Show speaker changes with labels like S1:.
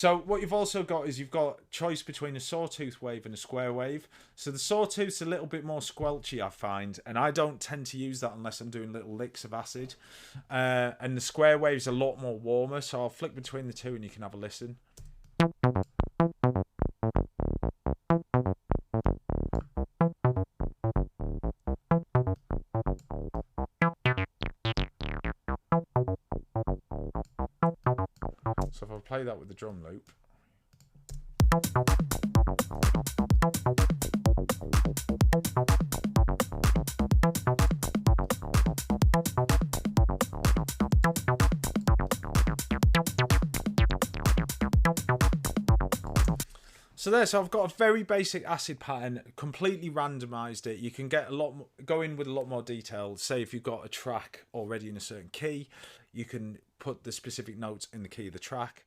S1: So what you've also got is you've got choice between a sawtooth wave and a square wave. So the sawtooth's a little bit more squelchy, I find, and I don't tend to use that unless I'm doing little licks of acid. And the square wave's a lot more warmer, so I'll flick between the two and you can have a listen. So if I play that with the drum loop. So I've got a very basic acid pattern, completely randomized it. You can get a lot more, go in with a lot more detail. Say if you've got a track already in a certain key, you can put the specific notes in the key of the track.